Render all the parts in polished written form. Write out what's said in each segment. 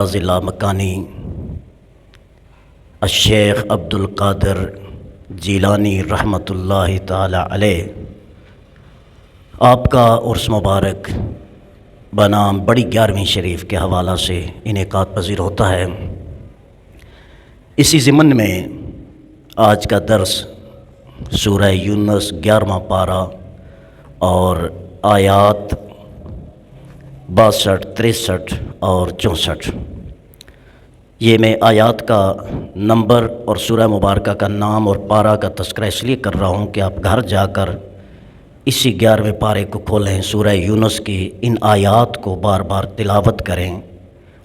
ضلع مکانی الشیخ عبد القادر جیلانی رحمۃ اللہ تعالی علیہ، آپ کا عرس مبارک بنام بڑی 11ویں شریف کے حوالہ سے انعقاد پذیر ہوتا ہے۔ اسی ضمن میں آج کا درس سورہ یونس 11واں پارہ اور آیات 62، 63 اور 64۔ یہ میں آیات کا نمبر اور سورہ مبارکہ کا نام اور پارہ کا تذکرہ اس لیے کر رہا ہوں کہ آپ گھر جا کر اسی 11ویں پارے کو کھولیں، سورہ یونس کی ان آیات کو بار بار تلاوت کریں،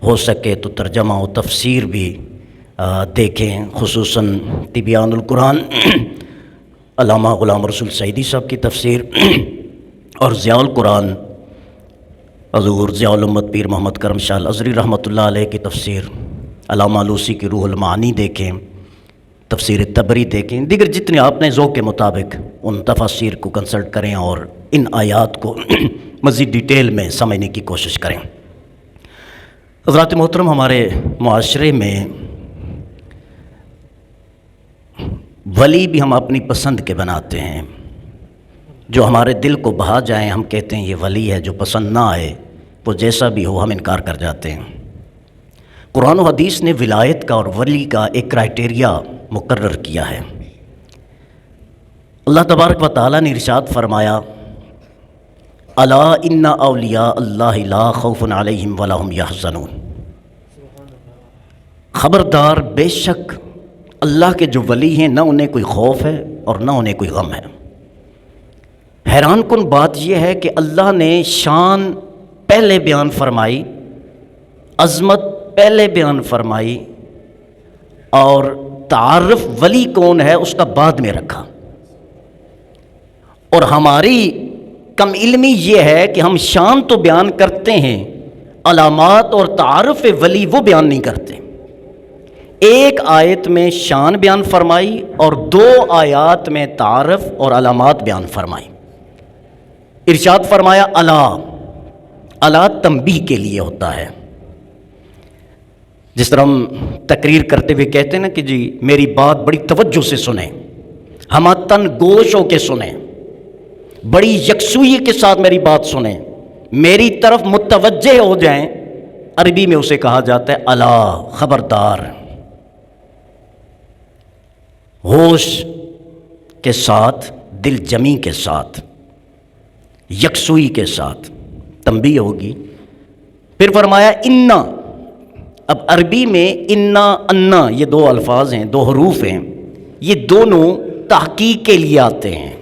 ہو سکے تو ترجمہ و تفسیر بھی دیکھیں، خصوصاً تبیان القرآن علامہ غلام رسول سعیدی صاحب کی تفسیر اور ضیاء القرآن حضور ضیاء الامت پیر محمد کرم شاہ الازہری رحمۃ اللہ علیہ کی تفسیر، علامہ لوسی کی روح المعانی دیکھیں، تفسیر تبری دیکھیں، دیگر جتنے آپ نے ذوق کے مطابق ان تفاسیر کو کنسلٹ کریں اور ان آیات کو مزید ڈیٹیل میں سمجھنے کی کوشش کریں۔ حضرات محترم، ہمارے معاشرے میں ولی بھی ہم اپنی پسند کے بناتے ہیں، جو ہمارے دل کو بہا جائیں ہم کہتے ہیں یہ ولی ہے، جو پسند نہ آئے وہ جیسا بھی ہو ہم انکار کر جاتے ہیں۔ قرآن و حدیث نے ولایت کا اور ولی کا ایک کرائٹیریا مقرر کیا ہے۔ اللہ تبارک و تعالیٰ نے ارشاد فرمایا، الا ان اولیاء اللہ لا خوف علیہم ولا هم یحزنون، خبردار بے شک اللہ کے جو ولی ہیں نہ انہیں کوئی خوف ہے اور نہ انہیں کوئی غم ہے۔ حیران کن بات یہ ہے کہ اللہ نے شان پہلے بیان فرمائی، عظمت پہلے بیان فرمائی، اور تعارف ولی کون ہے اس کا بعد میں رکھا۔ اور ہماری کم علمی یہ ہے کہ ہم شان تو بیان کرتے ہیں، علامات اور تعارف ولی وہ بیان نہیں کرتے۔ ایک آیت میں شان بیان فرمائی اور 2 آیات میں تعارف اور علامات بیان فرمائی۔ ارشاد فرمایا الا تنبیہ کے لیے ہوتا ہے، جس طرح ہم تقریر کرتے ہوئے کہتے ہیں نا کہ جی میری بات بڑی توجہ سے سنیں، ہم تن گوش ہو کے سنیں، بڑی یکسوئی کے ساتھ میری بات سنیں، میری طرف متوجہ ہو جائیں، عربی میں اسے کہا جاتا ہے الا، خبردار، ہوش کے ساتھ، دل جمی کے ساتھ، یکسوئی کے ساتھ تنبیہ ہوگی۔ پھر فرمایا انا، اب عربی میں انا انا یہ 2 الفاظ ہیں، 2 حروف ہیں، یہ دونوں تحقیق کے لیے آتے ہیں،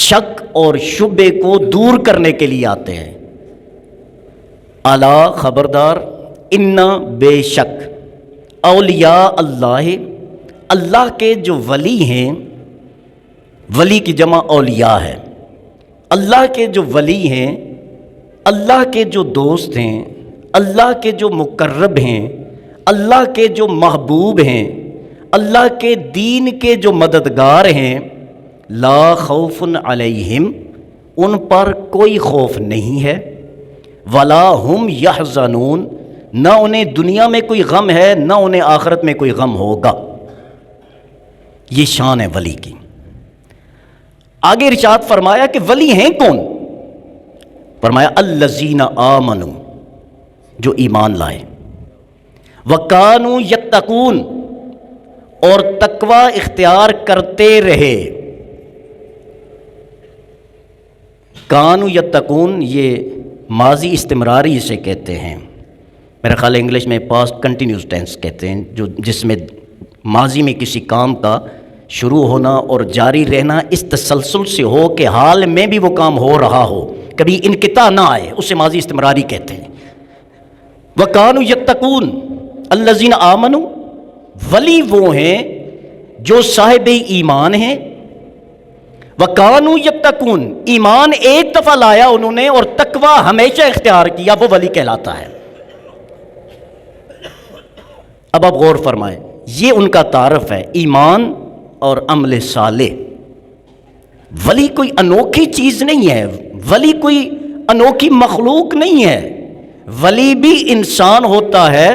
شک اور شبے کو دور کرنے کے لیے آتے ہیں۔ الا، خبردار، انا، بے شک، اولیاء اللہ، اللہ کے جو ولی ہیں، ولی کی جمع اولیاء ہے، اللہ کے جو ولی ہیں، اللہ کے جو دوست ہیں، اللہ کے جو مقرب ہیں، اللہ کے جو محبوب ہیں، اللہ کے دین کے جو مددگار ہیں، لا خوف علیہم، ان پر کوئی خوف نہیں ہے، ولا هم یحزنون، نہ انہیں دنیا میں کوئی غم ہے نہ انہیں آخرت میں کوئی غم ہوگا۔ یہ شان ہے ولی کی۔ آگے ارشاد فرمایا کہ ولی ہیں کون؟ فرمایا الذین آمنوا، جو ایمان لائے، وکانوا یتقون، اور تقوی اختیار کرتے رہے۔ کانوا یتقون یہ ماضی استمراری اسے کہتے ہیں، میرا خیال انگلش میں پاسٹ کنٹینیوس ٹینس کہتے ہیں، جس میں ماضی میں کسی کام کا شروع ہونا اور جاری رہنا اس تسلسل سے ہو کہ حال میں بھی وہ کام ہو رہا ہو، کبھی انقطاع نہ آئے، اسے ماضی استمراری کہتے ہیں۔ وَكَانُوا يَتَّقُونَ، الَّذِينَ آمَنُوا، ولی وہ ہیں جو صاحب ایمان ہیں، وَكَانُوا يَتَّقُونَ، ایمان ایک دفعہ لایا انہوں نے اور تقوی ہمیشہ اختیار کیا، وہ ولی کہلاتا ہے۔ اب آپ غور فرمائیں، یہ ان کا تعارف ہے، ایمان اور عمل صالح۔ ولی کوئی انوکھی چیز نہیں ہے، ولی کوئی انوکھی مخلوق نہیں ہے، ولی بھی انسان ہوتا ہے،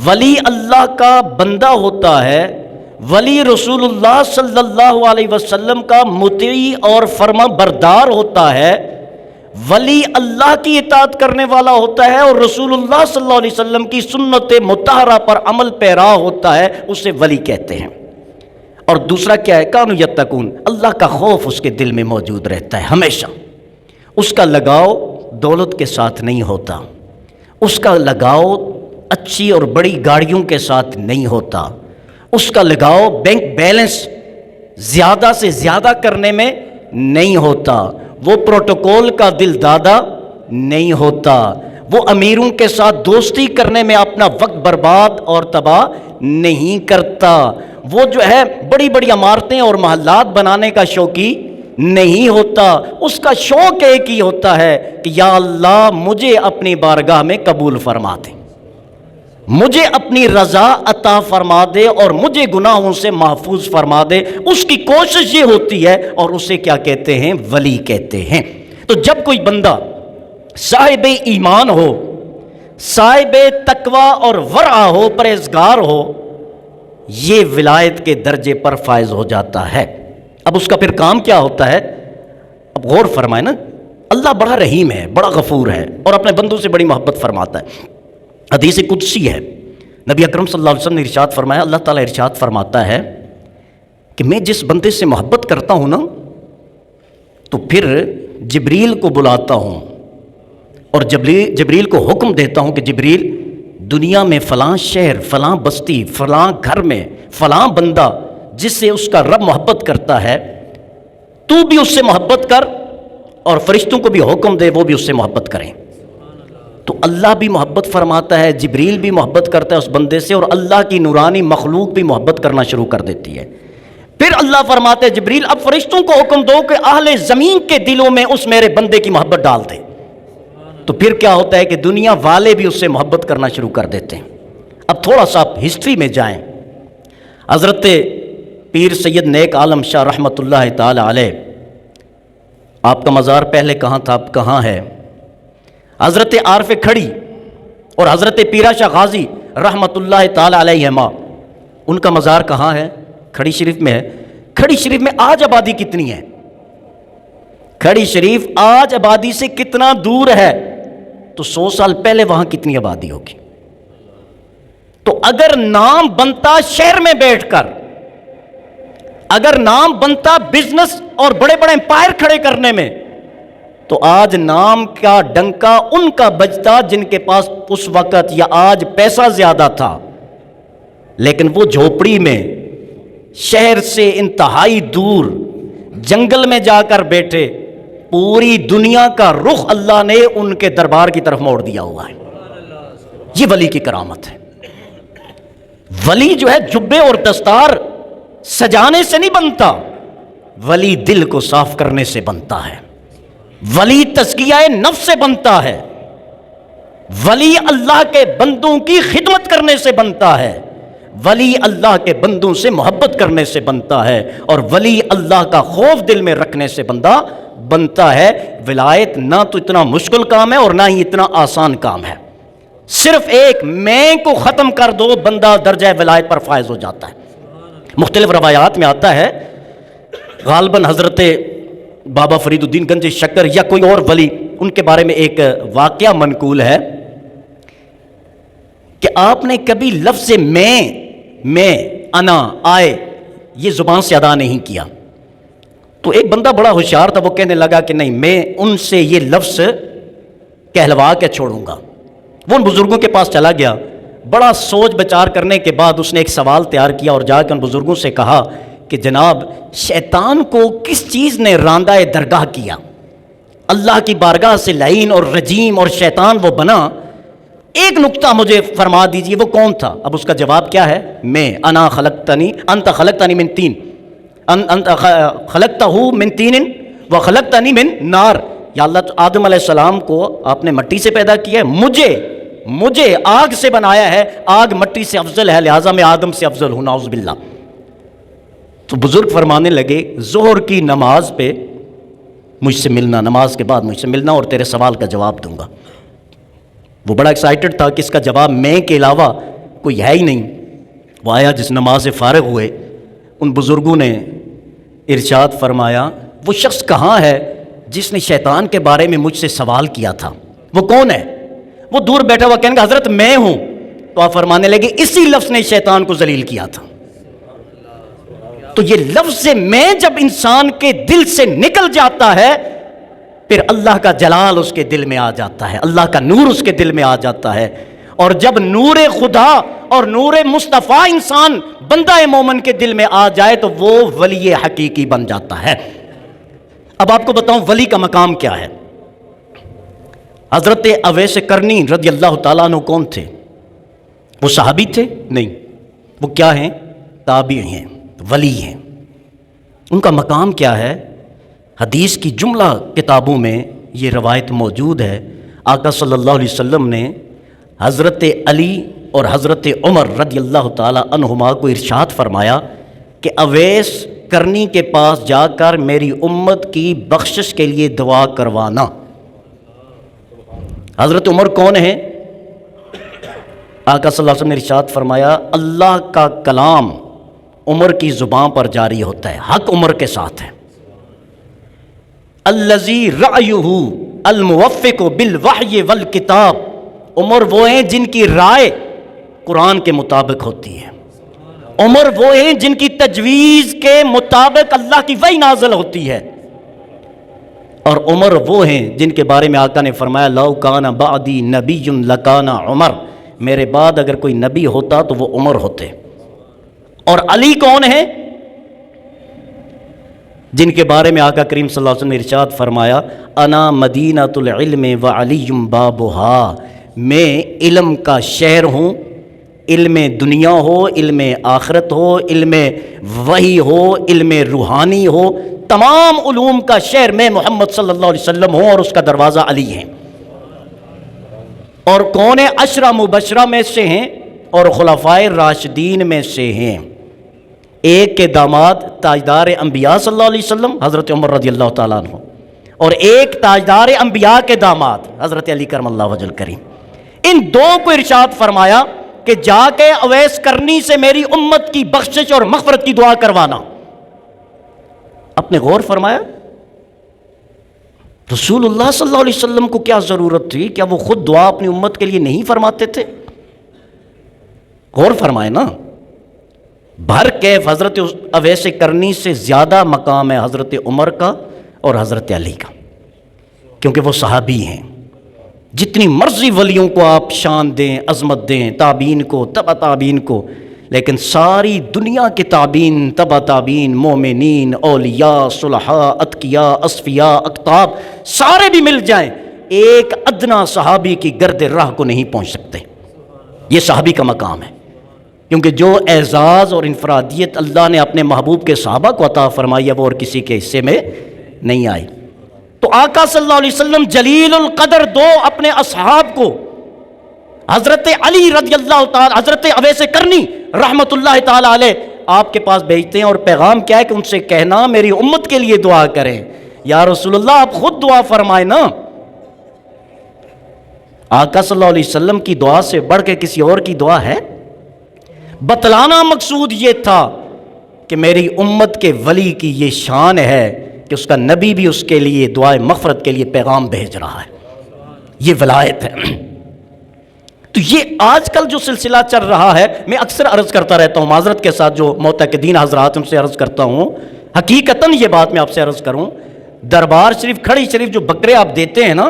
ولی اللہ کا بندہ ہوتا ہے، ولی رسول اللہ صلی اللہ علیہ وسلم کا مطیع اور فرما بردار ہوتا ہے، ولی اللہ کی اطاعت کرنے والا ہوتا ہے اور رسول اللہ صلی اللہ علیہ وسلم کی سنت مطہرہ پر عمل پیرا ہوتا ہے، اسے ولی کہتے ہیں۔ اور دوسرا کیا ہے؟ کانوا یتقون، اللہ کا خوف اس کے دل میں موجود رہتا ہے ہمیشہ۔ اس کا لگاؤ دولت کے ساتھ نہیں ہوتا، اس کا لگاؤ اچھی اور بڑی گاڑیوں کے ساتھ نہیں ہوتا، اس کا لگاؤ بینک بیلنس زیادہ سے زیادہ کرنے میں نہیں ہوتا، وہ پروٹوکول کا دل دادا نہیں ہوتا، وہ امیروں کے ساتھ دوستی کرنے میں اپنا وقت برباد اور تباہ نہیں کرتا، وہ جو ہے بڑی بڑی عمارتیں اور محلات بنانے کا شوقی نہیں ہوتا، اس کا شوق ایک ہی ہوتا ہے کہ یا اللہ مجھے اپنی بارگاہ میں قبول فرما دے، مجھے اپنی رضا عطا فرما دے اور مجھے گناہوں سے محفوظ فرما دے۔ اس کی کوشش یہ ہوتی ہے اور اسے کیا کہتے ہیں؟ ولی کہتے ہیں۔ تو جب کوئی بندہ صاحب ایمان ہو، صاحب تقوی اور ورع ہو، پرہیزگار ہو، یہ ولایت کے درجے پر فائز ہو جاتا ہے۔ اب اس کا پھر کام کیا ہوتا ہے؟ اب غور فرمائے نا، اللہ بڑا رحیم ہے، بڑا غفور ہے اور اپنے بندوں سے بڑی محبت فرماتا ہے۔ حدیث قدسی ہے، نبی اکرم صلی اللہ علیہ وسلم نے ارشاد فرمایا، اللہ تعالیٰ ارشاد فرماتا ہے کہ میں جس بندے سے محبت کرتا ہوں نا تو پھر جبریل کو بلاتا ہوں اور جبریل کو حکم دیتا ہوں کہ جبریل دنیا میں فلاں شہر، فلاں بستی، فلاں گھر میں فلاں بندہ جس سے اس کا رب محبت کرتا ہے، تو بھی اس سے محبت کر اور فرشتوں کو بھی حکم دے وہ بھی اس سے محبت کریں۔ تو اللہ بھی محبت فرماتا ہے، جبریل بھی محبت کرتا ہے اس بندے سے، اور اللہ کی نورانی مخلوق بھی محبت کرنا شروع کر دیتی ہے۔ پھر اللہ فرماتے ہیں جبریل اب فرشتوں کو حکم دو کہ اہل زمین کے دلوں میں اس میرے بندے کی محبت ڈال دے۔ تو پھر کیا ہوتا ہے کہ دنیا والے بھی اس سے محبت کرنا شروع کر دیتے ہیں۔ اب تھوڑا سا آپ ہسٹری میں جائیں، حضرت پیر سید نیک عالم شاہ رحمۃ اللہ تعالی علیہ، آپ کا مزار پہلے کہاں تھا اب کہاں ہے؟ حضرت عارف کھڑی اور حضرت پیرا شاہ غازی رحمۃ اللہ تعالی علیہما، ان کا مزار کہاں ہے؟ کھڑی شریف میں ہے۔ کھڑی شریف میں آج آبادی کتنی ہے؟ کھڑی شریف آج آبادی سے کتنا دور ہے؟ تو 100 سال پہلے وہاں کتنی آبادی ہوگی؟ تو اگر نام بنتا شہر میں بیٹھ کر، اگر نام بنتا بزنس اور بڑے بڑے امپائر کھڑے کرنے میں، تو آج نام کا ڈنکا ان کا بجتا جن کے پاس اس وقت یا آج پیسہ زیادہ تھا، لیکن وہ جھوپڑی میں شہر سے انتہائی دور جنگل میں جا کر بیٹھے، پوری دنیا کا رخ اللہ نے ان کے دربار کی طرف موڑ دیا ہوا ہے۔ یہ ولی کی کرامت ہے۔ ولی جو ہے جبے اور دستار سجانے سے نہیں بنتا، ولی دل کو صاف کرنے سے بنتا ہے، ولی تزکیہ نفس سے بنتا ہے، ولی اللہ کے بندوں کی خدمت کرنے سے بنتا ہے، ولی اللہ کے بندوں سے محبت کرنے سے بنتا ہے، اور ولی اللہ کا خوف دل میں رکھنے سے بندہ بنتا ہے۔ ولایت نہ تو اتنا مشکل کام ہے اور نہ ہی اتنا آسان کام ہے، صرف ایک میں کو ختم کر دو بندہ درجہ ولایت پر فائز ہو جاتا ہے۔ مختلف روایات میں آتا ہے، غالباً حضرت بابا فرید الدین گنج شکر یا کوئی اور ولی، ان کے بارے میں ایک واقعہ منقول ہے کہ آپ نے کبھی لفظ میں انا آئے یہ زبان سے ادا نہیں کیا۔ تو ایک بندہ بڑا ہوشیار تھا، وہ کہنے لگا کہ نہیں میں ان سے یہ لفظ کہلوا کے چھوڑوں گا۔ وہ ان بزرگوں کے پاس چلا گیا، بڑا سوچ بچار کرنے کے بعد اس نے ایک سوال تیار کیا اور جا کے ان بزرگوں سے کہا کہ جناب شیطان کو کس چیز نے راندہ درگاہ کیا؟ اللہ کی بارگاہ سے لعین اور رجیم اور شیطان وہ بنا، ایک نقطہ مجھے فرما دیجئے وہ کون تھا؟ اب اس کا جواب کیا ہے؟ میں انا خلقتنی انت خلقتنی من تین انت خلقتہ من تین وخلقتنی من نار، یا اللہ آدم علیہ السلام کو آپ نے مٹی سے پیدا کیا ہے، مجھے آگ سے بنایا ہے، آگ مٹی سے افضل ہے، لہٰذا میں آدم سے افضل ہوں، نعوذ باللہ۔ تو بزرگ فرمانے لگے ظہر کی نماز پہ مجھ سے ملنا، نماز کے بعد مجھ سے ملنا اور تیرے سوال کا جواب دوں گا۔ وہ بڑا ایکسائٹڈ تھا کہ اس کا جواب میں کے علاوہ کوئی ہے ہی نہیں۔ وہ آیا، جس نماز سے فارغ ہوئے ان بزرگوں نے ارشاد فرمایا وہ شخص کہاں ہے جس نے شیطان کے بارے میں مجھ سے سوال کیا تھا، وہ کون ہے؟ وہ دور بیٹھا ہوا کہنے گا حضرت میں ہوں۔ تو آپ فرمانے لگے اسی لفظ نے شیطان کو ذلیل کیا تھا۔ تو یہ لفظ میں جب انسان کے دل سے نکل جاتا ہے پھر اللہ کا جلال اس کے دل میں آ جاتا ہے، اللہ کا نور اس کے دل میں آ جاتا ہے، اور جب نور خدا اور نور مصطفیٰ انسان بندہ مومن کے دل میں آ جائے تو وہ ولی حقیقی بن جاتا ہے۔ اب آپ کو بتاؤں ولی کا مقام کیا ہے۔ حضرت اویس کرنی رضی اللہ تعالیٰ عنہ کون تھے؟ وہ صحابی تھے؟ نہیں، وہ کیا ہیں؟ تابعی ہیں، ولی ہیں۔ ان کا مقام کیا ہے؟ حدیث کی جملہ کتابوں میں یہ روایت موجود ہے، آقا صلی اللہ علیہ وسلم نے حضرت علی اور حضرت عمر رضی اللہ تعالی عنہما کو ارشاد فرمایا کہ اویس کرنی کے پاس جا کر میری امت کی بخشش کے لیے دعا کروانا۔ حضرت عمر کون ہیں؟ آقا صلی اللہ علیہ وسلم نے ارشاد فرمایا اللہ کا کلام عمر کی زبان پر جاری ہوتا ہے، حق عمر کے ساتھ ہے۔ الذی رأیہ الموفق بالوحی والکتاب، عمر وہ ہیں جن کی رائے قرآن کے مطابق ہوتی ہے، عمر وہ ہیں جن کی تجویز کے مطابق اللہ کی وحی نازل ہوتی ہے، اور عمر وہ ہیں جن کے بارے میں آقا نے فرمایا لو کان بعدی نبی لکان عمر، میرے بعد اگر کوئی نبی ہوتا تو وہ عمر ہوتے۔ اور علی کون ہیں؟ جن کے بارے میں آقا کریم صلی اللہ علیہ وسلم نے ارشاد فرمایا انا مدینۃ العلم وعلی بابھا، میں علم کا شہر ہوں، علم دنیا ہو، علم آخرت ہو، علم وحی ہو، علم روحانی ہو، تمام علوم کا شہر میں محمد صلی اللہ علیہ وسلم ہوں، اور اس کا دروازہ علی ہے۔ اور کون ہے؟ عشرہ مبشرہ میں سے ہیں اور خلفائے راشدین میں سے ہیں۔ ایک کے داماد تاجدار انبیاء صلی اللہ علیہ وسلم حضرت عمر رضی اللہ تعالیٰ عنہ، اور ایک تاجدار انبیاء کے داماد حضرت علی کرم اللہ وجہ الکریم۔ ان دو کو ارشاد فرمایا کہ جا کے اویس کرنی سے میری امت کی بخشش اور مغفرت کی دعا کروانا۔ آپ نے غور فرمایا رسول اللہ صلی اللہ علیہ وسلم کو کیا ضرورت تھی؟ کیا وہ خود دعا اپنی امت کے لیے نہیں فرماتے تھے؟ غور فرمائے نا، بھر کیف حضرت اویس کرنی سے زیادہ مقام ہے حضرت عمر کا اور حضرت علی کا، کیونکہ وہ صحابی ہیں۔ جتنی مرضی ولیوں کو آپ شان دیں، عظمت دیں، تابعین کو، تبع تابعین کو، لیکن ساری دنیا کے تابعین، تبع تابعین، مومنین، اولیاء، صلحاء، اتقیاء، اصفیاء، اقطاب، سارے بھی مل جائیں ایک ادنا صحابی کی گرد راہ کو نہیں پہنچ سکتے۔ یہ صحابی کا مقام ہے، کیونکہ جو اعزاز اور انفرادیت اللہ نے اپنے محبوب کے صحابہ کو عطا فرمائی ہے وہ اور کسی کے حصے میں نہیں آئی۔ تو آقا صلی اللہ علیہ وسلم جلیل القدر دو اپنے اصحاب کو حضرت علی رضی اللہ تعالی، حضرت اویس کرنی رحمت اللہ تعالی علیہ آپ کے پاس بھیجتے ہیں، اور پیغام کیا ہے کہ ان سے کہنا میری امت کے لیے دعا کریں۔ یا رسول اللہ آپ خود دعا فرمائیں نا۔ آقا صلی اللہ علیہ وسلم کی دعا سے بڑھ کے کسی اور کی دعا ہے؟ بتلانا مقصود یہ تھا کہ میری امت کے ولی کی یہ شان ہے کہ اس کا نبی بھی اس کے لیے دعائے مغفرت کے لیے پیغام بھیج رہا ہے، یہ ولایت ہے۔ تو یہ آج کل جو سلسلہ چل رہا ہے، میں اکثر عرض کرتا رہتا ہوں، معذرت کے ساتھ جو معتقدین حضرات ان سے عرض کرتا ہوں، حقیقتاً یہ بات میں آپ سے عرض کروں، دربار شریف، کھڑی شریف جو بکرے آپ دیتے ہیں نا،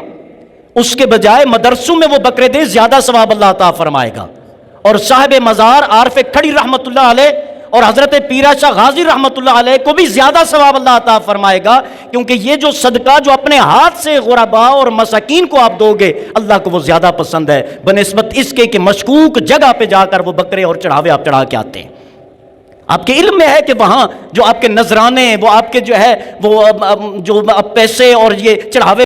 اس کے بجائے مدرسوں میں وہ بکرے دیں، زیادہ ثواب اللہ عطا فرمائے گا۔ اور صاحب مزار عارف کھڑی رحمت اللہ علیہ اور حضرت پیرا شاہ غازی رحمت اللہ علیہ کو بھی زیادہ ثواب اللہ عطا فرمائے گا، کیونکہ یہ جو صدقہ جو اپنے ہاتھ سے غرباء اور مساکین کو آپ دو گے اللہ کو وہ زیادہ پسند ہے بنسبت اس کے کہ مشکوک جگہ پہ جا کر وہ بکرے اور چڑھاوے آپ چڑھا کے آتے ہیں۔ آپ کے علم میں ہے کہ وہاں جو آپ کے نذرانے، وہ آپ کے جو ہے وہ جو پیسے اور یہ چڑھاوے